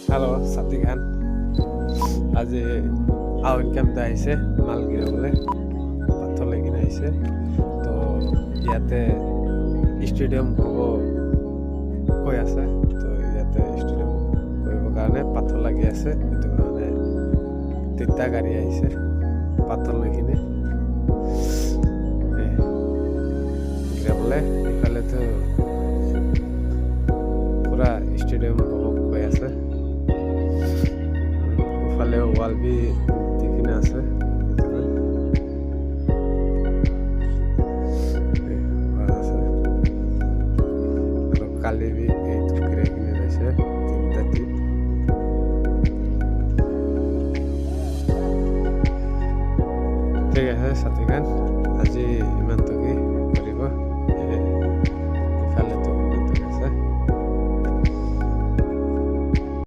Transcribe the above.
hello সাথী খান আজি আউন কেম্পে আহিছে মাল গিৰাবলৈ পাথৰ লৈ কিনে আহিছে তো ইয়াতে ষ্টেডিয়াম হ'ব কৈ আছে তো ইয়াতে ষ্টেডিয়াম কৰিবৰ কাৰণে পাথৰ লাগি আছে সেইটো কাৰণে তিনিটা গাড়ী আহিছে পাথৰ লৈ কিনে গিৰাবলৈ ইফালেতো পুৰা ষ্টেডিয়াম হ'ব কৈ আছে ইফালে ৱাল বি দি কিনে আছে কালি বি এইটো গিৰাই কিনে যাইছে তিনিটা টিম ঠিক আছে সাথী খান